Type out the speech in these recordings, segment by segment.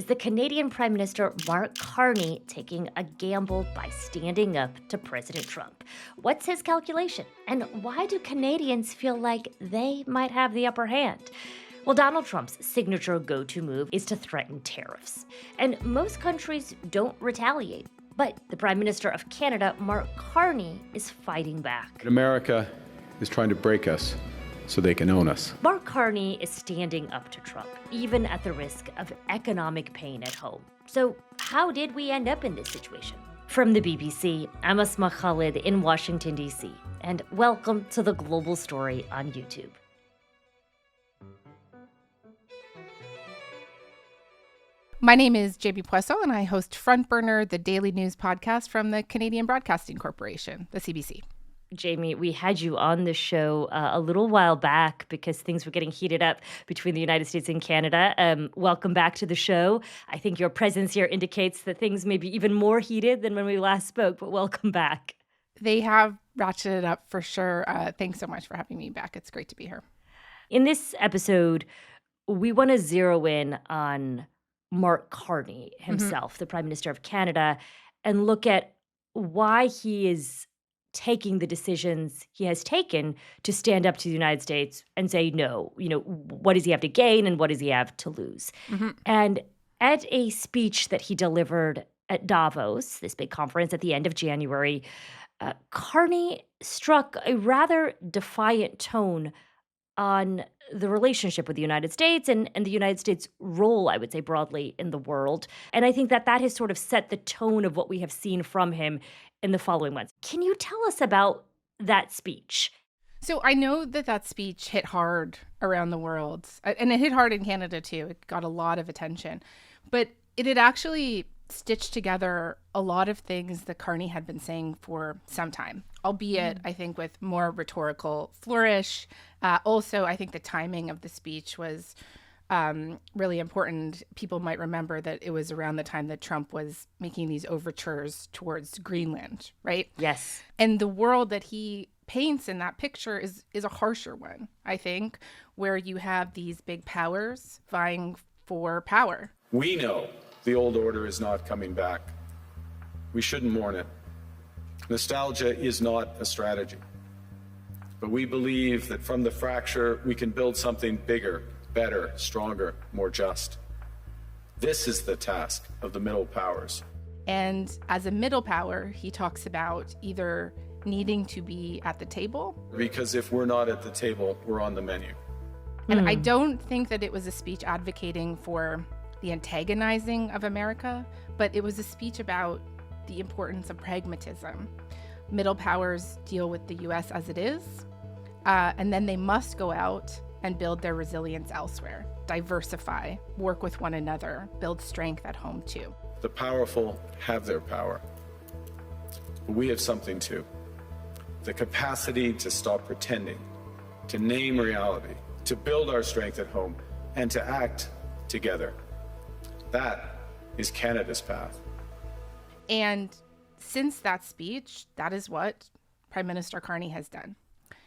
is the Canadian Prime Minister Mark Carney taking a gamble by standing up to President Trump. What's his calculation? And why do Canadians feel like they might have the upper hand? Well, Donald Trump's signature go-to move is to threaten tariffs. And most countries don't retaliate. But the Prime Minister of Canada, Mark Carney, is fighting back. America is trying to break us so they can own us. Mark Carney is standing up to Trump, even at the risk of economic pain at home. So how did we end up in this situation? From the BBC, I'm Asma Khalid in Washington, D.C., and welcome to The Global Story on YouTube. My name is Jayme Poisson, and I host Front Burner, the daily news podcast from the Canadian Broadcasting Corporation, the CBC. Jayme, we had you on the show a little while back because things were getting heated up between the United States and Canada. Welcome back to the show. I think your presence here indicates that things may be even more heated than when we last spoke, but welcome back. They have ratcheted it up for sure. Thanks so much for having me back. It's great to be here. In this episode, we want to zero in on Mark Carney himself, the Prime Minister of Canada, and look at why he is taking the decisions he has taken to stand up to the United States and say no. You know, what does he have to gain and what does he have to lose? And at a speech that he delivered at Davos, this big conference at the end of January, Carney struck a rather defiant tone on the relationship with the United States and the United States' role, I would say, broadly in the world. And I think that has sort of set the tone of what we have seen from him in the following months. Can you tell us about that speech? So I know that speech hit hard around the world, and it hit hard in Canada too. It got a lot of attention, but it had actually stitched together a lot of things that Carney had been saying for some time, albeit I think with more rhetorical flourish. Also, I think the timing of the speech was really important. People might remember that it was around the time that Trump was making these overtures towards Greenland, right? Yes. And the world that he paints in that picture is a harsher one, I think, where you have these big powers vying for power. We know the old order is not coming back. We shouldn't mourn it. Nostalgia is not a strategy. But we believe that from the fracture, we can build something bigger, better, stronger, more just. This is the task of the middle powers. And as a middle power, he talks about either needing to be at the table. Because if we're not at the table, we're on the menu. And I don't think that it was a speech advocating for the antagonizing of America, but it was a speech about the importance of pragmatism. Middle powers deal with the U.S. as it is, and then they must go out and build their resilience elsewhere, diversify, work with one another, build strength at home too. The powerful have their power, but we have something too. The capacity to stop pretending, to name reality, to build our strength at home, and to act together. That is Canada's path. And since that speech, that is what Prime Minister Carney has done.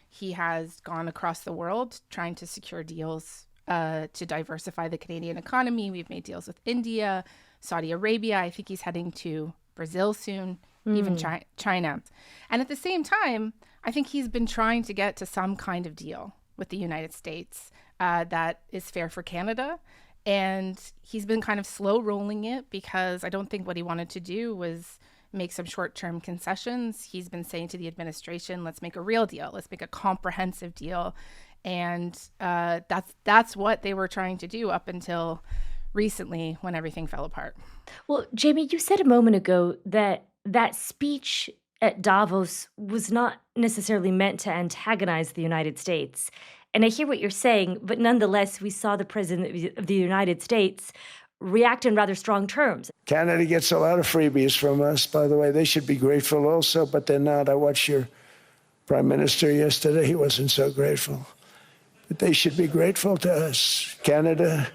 He has gone across the world trying to secure deals to diversify the Canadian economy. We've made deals with India, Saudi Arabia. I think he's heading to Brazil soon, even China. And at the same time, I think he's been trying to get to some kind of deal with the United States that is fair for Canada. And he's been kind of slow rolling it because I don't think what he wanted to do was make some short-term concessions. He's been saying to the administration, let's make a real deal. Let's make a comprehensive deal. And that's what they were trying to do up until recently when everything fell apart. Well, Jayme, you said a moment ago that speech at Davos was not necessarily meant to antagonize the United States. And I hear what you're saying, but nonetheless, we saw the President of the United States react in rather strong terms. Canada gets a lot of freebies from us, by the way. They should be grateful also, but they're not. I watched your Prime Minister yesterday. He wasn't so grateful. But they should be grateful to us. Canada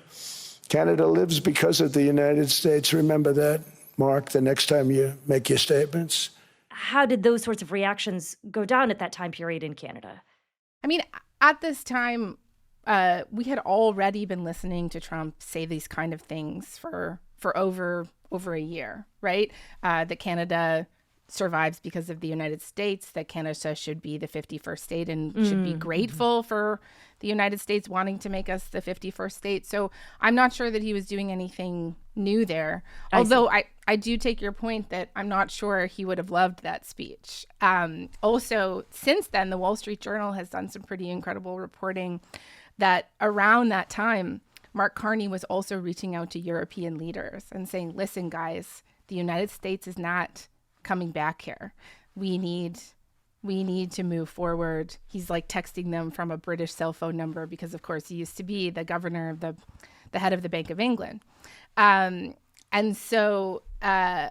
lives because of the United States. Remember that, Mark, the next time you make your statements. How did those sorts of reactions go down at that time period in Canada? I mean, at this time, we had already been listening to Trump say these kind of things for for over a year, right? That Canada survives because of the United States, that Canada should be the 51st state and should be grateful for the United States wanting to make us the 51st state. So I'm not sure that he was doing anything new there. Although I do take your point that I'm not sure he would have loved that speech. Also, since then, the Wall Street Journal has done some pretty incredible reporting that around that time, Mark Carney was also reaching out to European leaders and saying, listen, guys, the United States is not coming back here. We need to move forward. He's like texting them from a British cell phone number because, of course, he used to be the governor of the head of the Bank of England. And so, I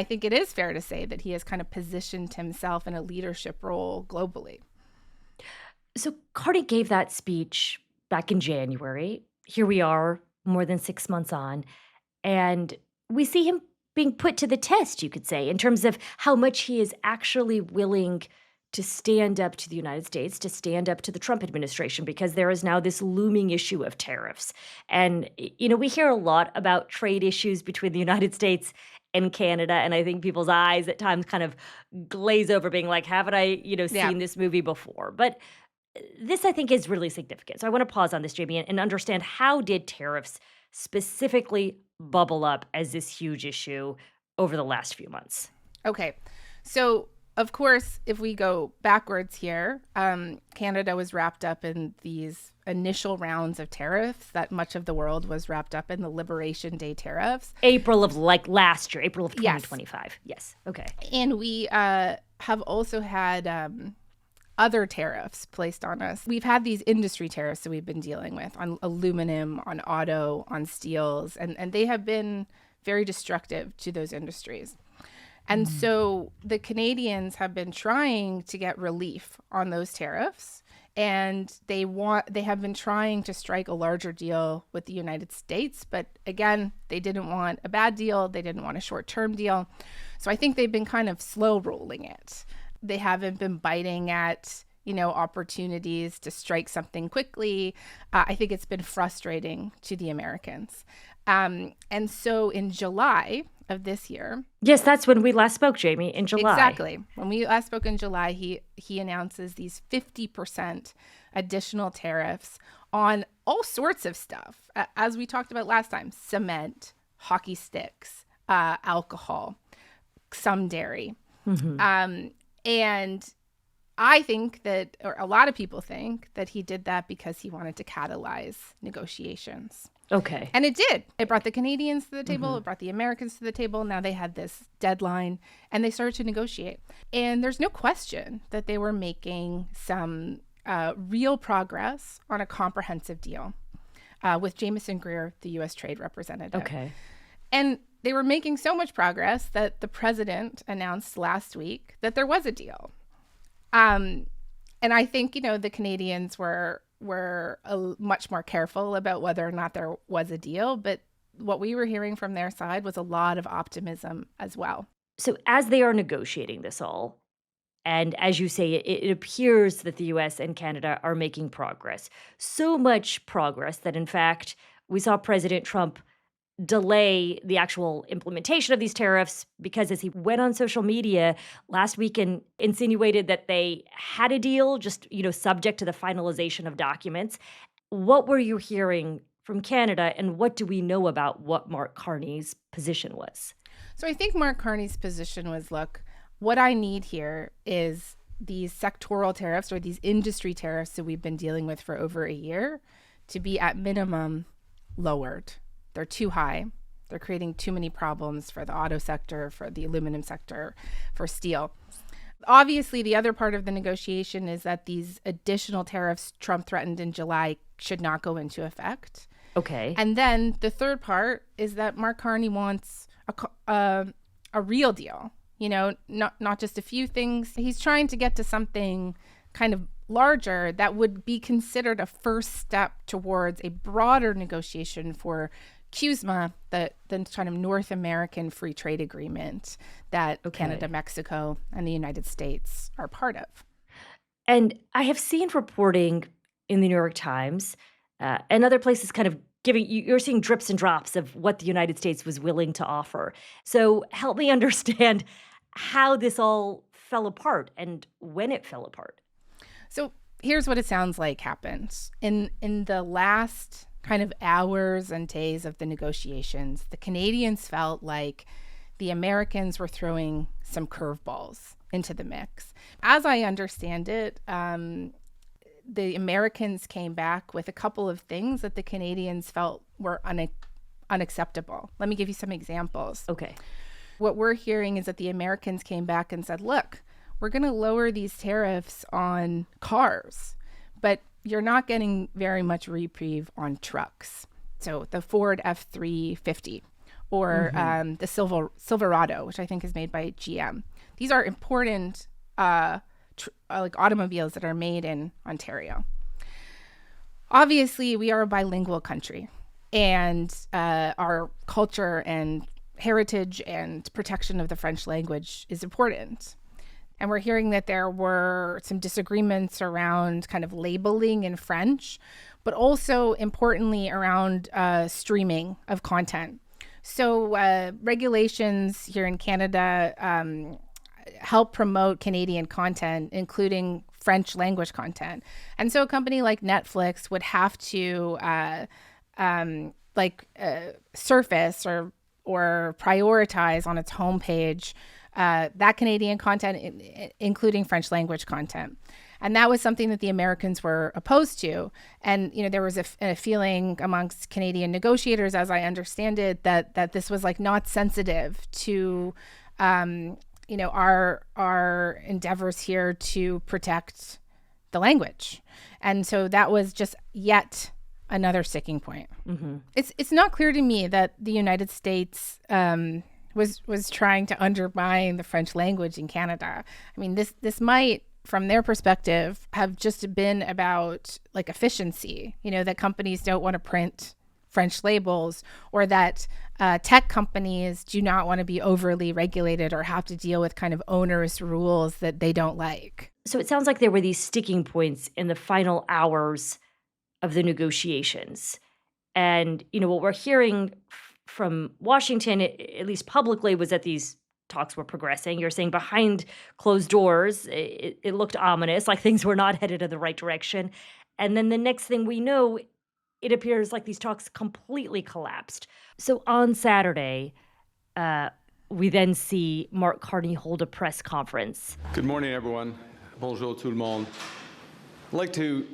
think it is fair to say that he has kind of positioned himself in a leadership role globally. So Carney gave that speech back in January. Here we are, more than 6 months on, and we see him being put to the test, you could say, in terms of how much he is actually willing to stand up to the United States, to stand up to the Trump administration, because there is now this looming issue of tariffs. And, we hear a lot about trade issues between the United States and Canada, and I think people's eyes at times kind of glaze over, being like, haven't I, seen this movie before? But this, I think, is really significant. So I want to pause on this, Jayme, and understand, how did tariffs specifically bubble up as this huge issue over the last few months? Okay. So, of course, if we go backwards here, Canada was wrapped up in these initial rounds of tariffs that much of the world was wrapped up in, the Liberation Day tariffs. April of last year, April of 2025. Yes. Okay. And we have also had other tariffs placed on us. We've had these industry tariffs that we've been dealing with on aluminum, on auto, on steels, and they have been very destructive to those industries. And so the Canadians have been trying to get relief on those tariffs, and they have been trying to strike a larger deal with the United States. But again, they didn't want a bad deal. They didn't want a short-term deal. So I think they've been kind of slow rolling it. They haven't been biting at, opportunities to strike something quickly. I think it's been frustrating to the Americans. And so in July of this year. Yes, that's when we last spoke, Jayme, in July. Exactly. When we last spoke in July, he announces these 50% additional tariffs on all sorts of stuff. As we talked about last time, cement, hockey sticks, alcohol, some dairy. And I think that, or a lot of people think that he did that because he wanted to catalyze negotiations. Okay. And it did. It brought the Canadians to the table. It brought the Americans to the table. Now they had this deadline and they started to negotiate. And there's no question that they were making some real progress on a comprehensive deal with Jamieson Greer, the U.S. Trade Representative. Okay. And they were making so much progress that the president announced last week that there was a deal. And I think, the Canadians were much more careful about whether or not there was a deal. But what we were hearing from their side was a lot of optimism as well. So as they are negotiating this all, and as you say, it appears that the U.S. and Canada are making progress. So much progress that, in fact, we saw President Trump delay the actual implementation of these tariffs because, as he went on social media last week and insinuated that they had a deal, just, subject to the finalization of documents. What were you hearing from Canada, and what do we know about what Mark Carney's position was? So I think Mark Carney's position was, look, what I need here is these sectoral tariffs, or these industry tariffs that we've been dealing with for over a year, to be at minimum lowered. They're too high. They're creating too many problems for the auto sector, for the aluminum sector, for steel. Obviously, the other part of the negotiation is that these additional tariffs Trump threatened in July should not go into effect. Okay. And then the third part is that Mark Carney wants a real deal, not just a few things. He's trying to get to something kind of larger that would be considered a first step towards a broader negotiation for CUSMA, the kind of North American free trade agreement that Canada, Mexico, and the United States are part of. And I have seen reporting in the New York Times and other places kind of you're seeing drips and drops of what the United States was willing to offer. So help me understand how this all fell apart and when it fell apart. So here's what it sounds like happened. In the last kind of hours and days of the negotiations, the Canadians felt like the Americans were throwing some curveballs into the mix. As I understand it, the Americans came back with a couple of things that the Canadians felt were unacceptable. Let me give you some examples. Okay. What we're hearing is that the Americans came back and said, look, we're going to lower these tariffs on cars, but you're not getting very much reprieve on trucks. So the Ford F-350 or the Silverado, which I think is made by GM. These are important like automobiles that are made in Ontario. Obviously, we are a bilingual country, and our culture and heritage and protection of the French language is important. And we're hearing that there were some disagreements around kind of labeling in French, but also importantly around streaming of content. So regulations here in Canada help promote Canadian content, including French language content. And so a company like Netflix would have to surface or prioritize on its homepage that Canadian content, including French language content. And that was something that the Americans were opposed to. And, there was a feeling amongst Canadian negotiators, as I understand it, that this was like not sensitive to, our endeavors here to protect the language. And so that was just yet another sticking point. Mm-hmm. It's not clear to me that the United States was trying to undermine the French language in Canada. I mean, this might, from their perspective, have just been about like efficiency, that companies don't want to print French labels, or that tech companies do not want to be overly regulated or have to deal with kind of onerous rules that they don't like. So it sounds like there were these sticking points in the final hours of the negotiations. And, what we're hearing from Washington, at least publicly, was that these talks were progressing. You're saying behind closed doors, it looked ominous, like things were not headed in the right direction. And then the next thing we know, it appears like these talks completely collapsed. So on Saturday, we then see Mark Carney hold a press conference. Good morning, everyone. Bonjour tout le monde. I'd like to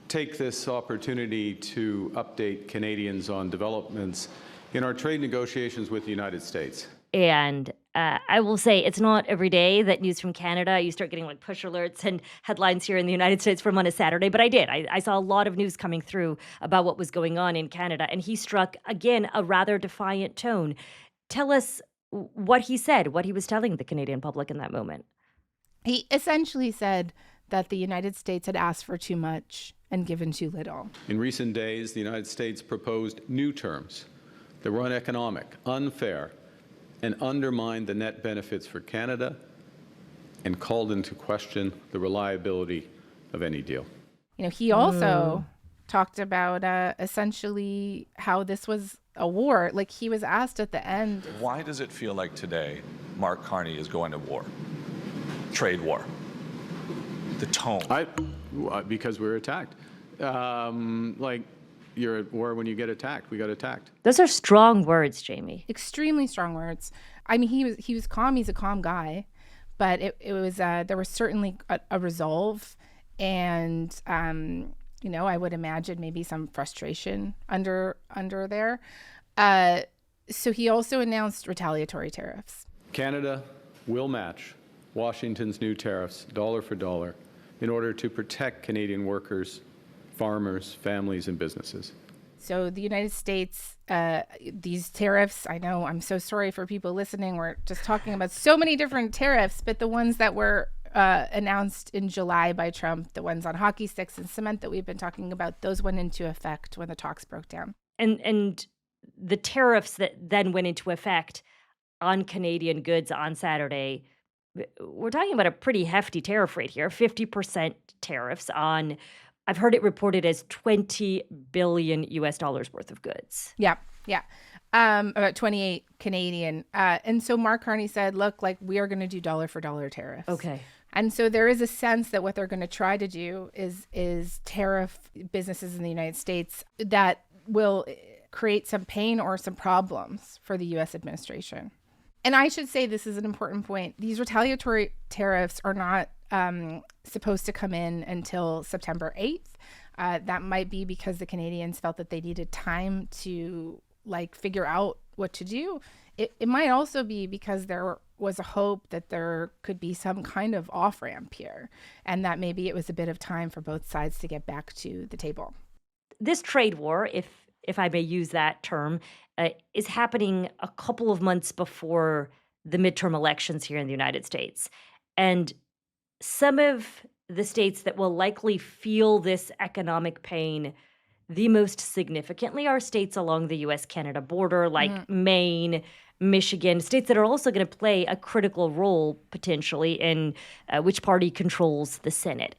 take this opportunity to update Canadians on developments in our trade negotiations with the United States. And I will say it's not every day that news from Canada, you start getting like push alerts and headlines here in the United States from on a Saturday. But I did. I saw a lot of news coming through about what was going on in Canada. And he struck, again, a rather defiant tone. Tell us what he said, what he was telling the Canadian public in that moment. He essentially said that the United States had asked for too much and given too little. In recent days, the United States proposed new terms that were uneconomic, unfair, and undermined the net benefits for Canada and called into question the reliability of any deal. He also talked about essentially how this was a war. Like, he was asked at the end. Why does it feel like today Mark Carney is going to war? Trade war. The tone. Because we were attacked. You're at war when you get attacked. We got attacked. Those are strong words, Jayme. Extremely strong words. I mean, he was calm. He's a calm guy, but it was there was certainly a resolve, and I would imagine maybe some frustration under there. So he also announced retaliatory tariffs. Canada will match Washington's new tariffs dollar for dollar in order to protect Canadian workers, farmers, families, and businesses. So the United States, these tariffs, I know, I'm so sorry for people listening. We're just talking about so many different tariffs, but the ones that were announced in July by Trump, the ones on hockey sticks and cement that we've been talking about, those went into effect when the talks broke down. And the tariffs that then went into effect on Canadian goods on Saturday, we're talking about a pretty hefty tariff rate here, 50% tariffs on I've heard it reported as 20 billion US dollars worth of goods. Yeah, yeah. About 28 Canadian. And so Mark Carney said, look, like, we are going to do dollar for dollar tariffs. Okay. And so there is a sense that what they're going to try to do is tariff businesses in the United States that will create some pain or some problems for the U.S. administration. And I should say, this is an important point. These retaliatory tariffs are not supposed to come in until September 8th. That might be because the Canadians felt that they needed time to figure out what to do. It might also be because there was a hope that there could be some kind of off-ramp here, and that maybe it was a bit of time for both sides to get back to the table. This trade war, if I may use that term, is happening a couple of months before the midterm elections here in the United States. And some of the states that will likely feel this economic pain the most significantly are states along the US-Canada border, like Maine, Michigan, states that are also going to play a critical role potentially in which party controls the Senate.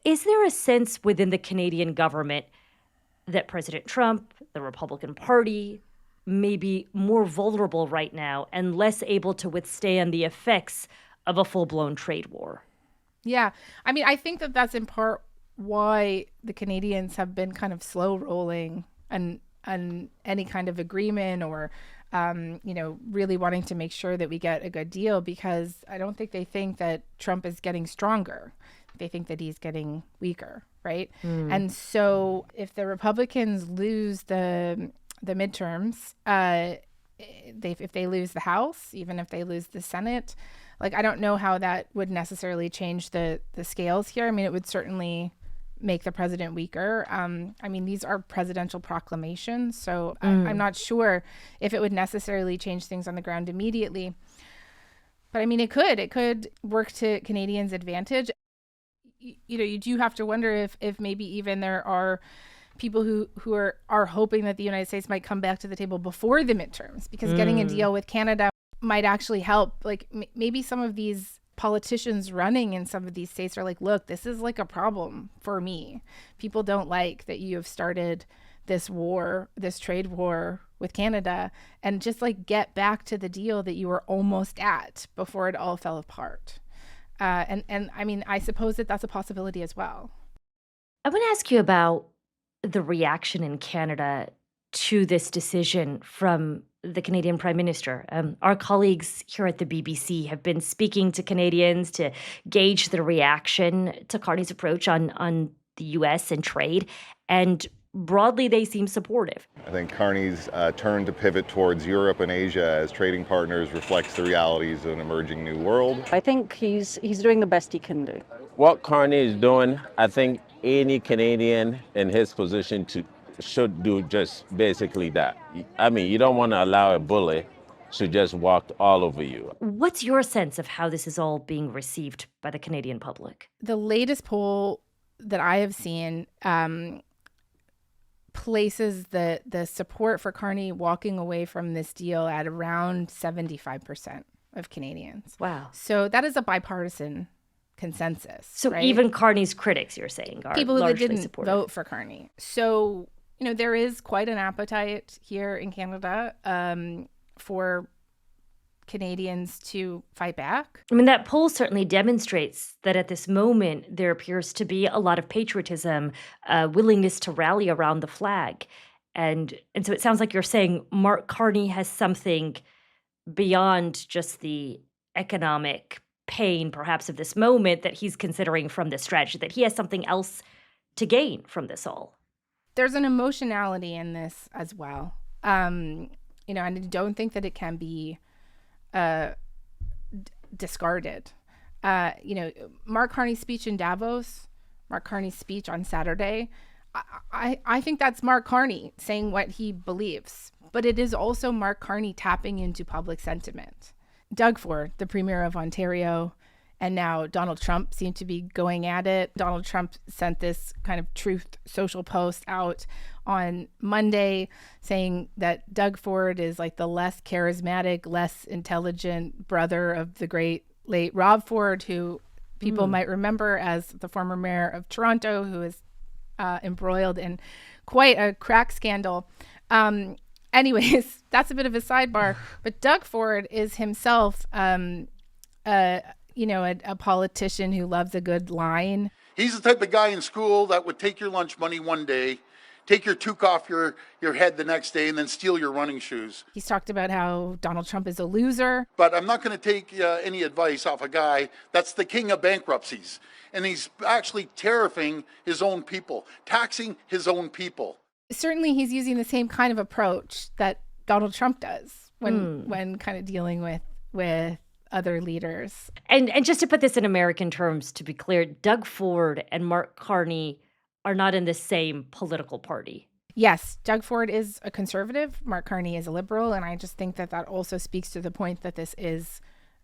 Is there a sense within the Canadian government that President Trump, the Republican Party, may be more vulnerable right now and less able to withstand the effects of a full-blown trade war? Yeah. I mean, I think that that's in part why the Canadians have been kind of slow rolling on any kind of agreement or, really wanting to make sure that we get a good deal, because I don't think they think that Trump is getting stronger. They think that he's getting weaker, right? And so if the Republicans lose the midterms, if they lose the House, even if they lose the Senate, I don't know how that would necessarily change the scales here. I mean, it would certainly make the president weaker. I mean, these are presidential proclamations, so I'm not sure if it would necessarily change things on the ground immediately. But I mean, it could work to Canadians' advantage. You do have to wonder if maybe even there are people who are hoping that the United States might come back to the table before the midterms, because getting a deal with Canada might actually help. Maybe some of these politicians running in some of these states are like, look, this is a problem for me. People don't like that you have started this war, this trade war with Canada, and just get back to the deal that you were almost at before it all fell apart. And I mean, I suppose that that's a possibility as well. I want to ask you about the reaction in Canada to this decision from the Canadian Prime Minister. Our colleagues here at the BBC have been speaking to Canadians to gauge the reaction to Carney's approach on the U.S. and trade, and broadly they seem supportive. I think Carney's turn to pivot towards Europe and Asia as trading partners reflects the realities of an emerging new world. I think he's doing the best he can do. What Carney is doing, I think any Canadian in his position should do just basically that. I mean, you don't want to allow a bully to just walk all over you. What's your sense of how this is all being received by the Canadian public? The latest poll that I have seen places the support for Carney walking away from this deal at around 75% of Canadians. Wow. So that is a bipartisan consensus. So right? even Carney's critics, you're saying, are people who largely didn't supportive. vote for Carney. So, there is quite an appetite here in Canada for Canadians to fight back. I mean, that poll certainly demonstrates that at this moment, there appears to be a lot of patriotism, willingness to rally around the flag. And so it sounds like you're saying Mark Carney has something beyond just the economic pain, perhaps, of this moment that he's considering from this strategy, that he has something else to gain from this all. There's an emotionality in this as well. And I don't think that it can be discarded. Mark Carney's speech in Davos, Mark Carney's speech on Saturday, I think that's Mark Carney saying what he believes, but it is also Mark Carney tapping into public sentiment. Doug Ford, the Premier of Ontario, and now Donald Trump seem to be going at it. Donald Trump sent this kind of Truth Social post out on Monday saying that Doug Ford is the less charismatic, less intelligent brother of the great late Rob Ford, who people might remember as the former mayor of Toronto, who is embroiled in quite a crack scandal. Anyways, that's a bit of a sidebar. But Doug Ford is himself, a politician who loves a good line. He's the type of guy in school that would take your lunch money one day, take your toque off your head the next day, and then steal your running shoes. He's talked about how Donald Trump is a loser. But I'm not going to take any advice off a guy that's the king of bankruptcies. And he's actually tariffing his own people, taxing his own people. Certainly he's using the same kind of approach that Donald Trump does when kind of dealing with other leaders. And just to put this in American terms, to be clear, Doug Ford and Mark Carney are not in the same political party. Yes, Doug Ford is a conservative, Mark Carney is a liberal, and I just think that also speaks to the point that this is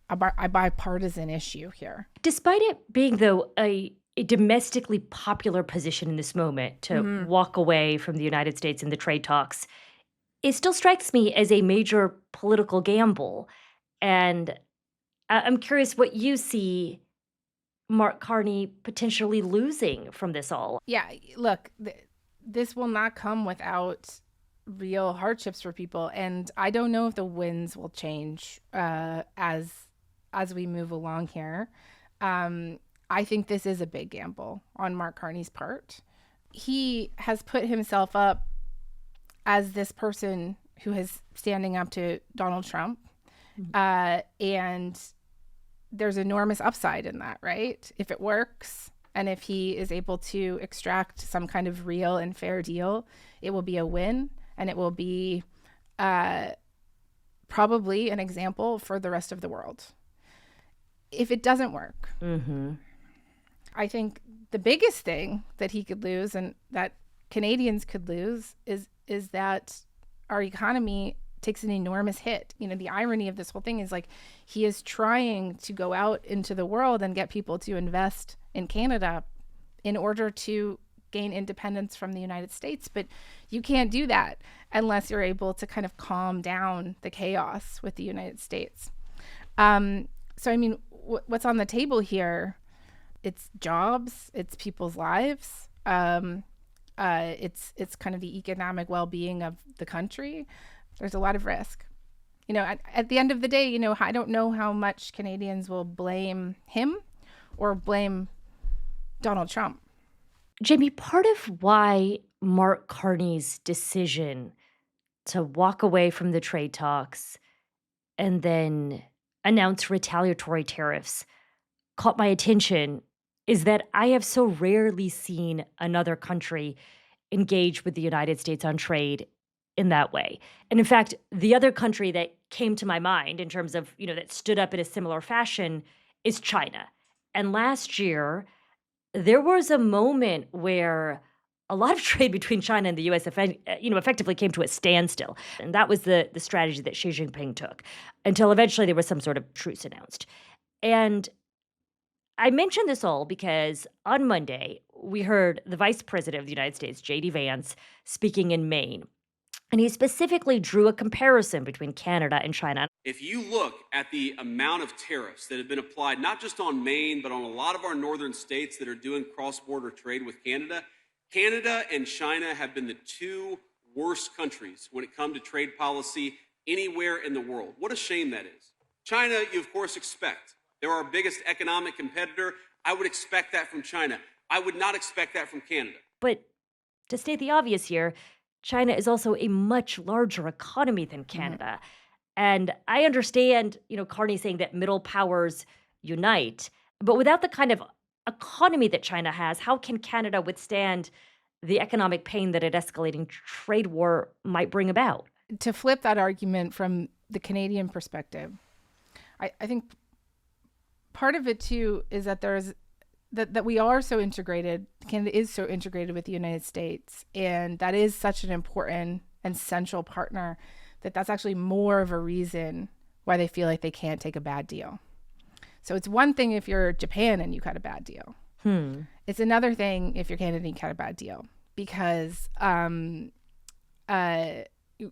a bipartisan issue here. Despite it being, though, a domestically popular position in this moment to walk away from the United States in the trade talks, it still strikes me as a major political gamble. And I'm curious what you see Mark Carney potentially losing from this all. Yeah, look, this will not come without real hardships for people. And I don't know if the winds will change as we move along here. I think this is a big gamble on Mark Carney's part. He has put himself up as this person who is standing up to Donald Trump. And there's enormous upside in that, right? If it works and if he is able to extract some kind of real and fair deal, it will be a win, and it will be probably an example for the rest of the world. If it doesn't work, I think the biggest thing that he could lose and that Canadians could lose is that our economy takes an enormous hit. You know, the irony of this whole thing is like he is trying to go out into the world and get people to invest in Canada in order to gain independence from the United States. But you can't do that unless you're able to kind of calm down the chaos with the United States. So, I mean, what's on the table here? It's jobs, it's people's lives. It's kind of the economic well-being of the country. There's a lot of risk. You know, at the end of the day, you know, I don't know how much Canadians will blame him or blame Donald Trump. Jayme, part of why Mark Carney's decision to walk away from the trade talks and then announce retaliatory tariffs caught my attention is that I have so rarely seen another country engage with the United States on trade in that way. And in fact, the other country that came to my mind in terms of, you know, that stood up in a similar fashion is China. And last year, there was a moment where a lot of trade between China and the U.S. effectively came to a standstill. And that was the strategy that Xi Jinping took until eventually there was some sort of truce announced. And I mention this all because on Monday, we heard the Vice President of the United States, J.D. Vance, speaking in Maine. And he specifically drew a comparison between Canada and China. If you look at the amount of tariffs that have been applied, not just on Maine, but on a lot of our northern states that are doing cross-border trade with Canada, Canada and China have been the two worst countries when it comes to trade policy anywhere in the world. What a shame that is. China, you of course expect. They're our biggest economic competitor. I would expect that from China. I would not expect that from Canada. But to state the obvious here, China is also a much larger economy than Canada. And I understand, you know, Carney saying that middle powers unite, but without the kind of economy that China has, how can Canada withstand the economic pain that an escalating trade war might bring about? To flip that argument from the Canadian perspective, I think part of it too is that that we are so integrated. Canada is so integrated with the United States, and that is such an important and central partner that's actually more of a reason why they feel like they can't take a bad deal. So it's one thing if you're Japan and you cut a bad deal. It's another thing if you're Canada and you cut a bad deal, because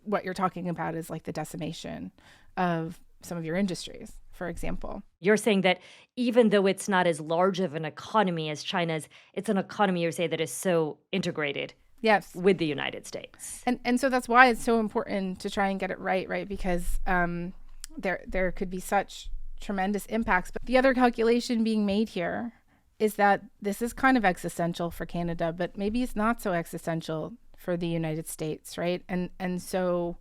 what you're talking about is like the decimation of some of your industries, for example. You're saying that even though it's not as large of an economy as China's, it's an economy, you say, that is so integrated Yes. with the United States. And so that's why it's so important to try and get it right? Because there could be such tremendous impacts. But the other calculation being made here is that this is kind of existential for Canada, but maybe it's not so existential for the United States, right? And so,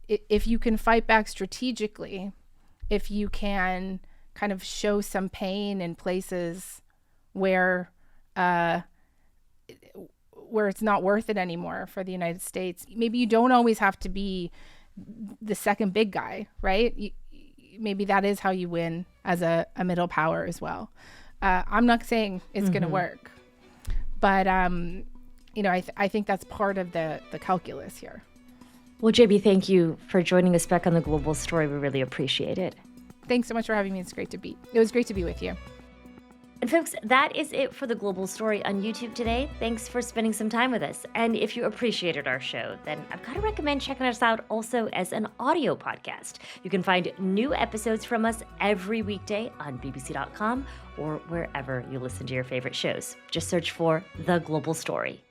if you can fight back strategically, if you can kind of show some pain in places where it's not worth it anymore for the United States, maybe you don't always have to be the second big guy, right? Maybe that is how you win as a middle power as well. I'm not saying it's going to work, but I think that's part of the calculus here. Well, Jayme, thank you for joining us back on The Global Story. We really appreciate it. Thanks so much for having me. It was great to be with you. And folks, that is it for The Global Story on YouTube today. Thanks for spending some time with us. And if you appreciated our show, then I've got to recommend checking us out also as an audio podcast. You can find new episodes from us every weekday on bbc.com or wherever you listen to your favorite shows. Just search for The Global Story.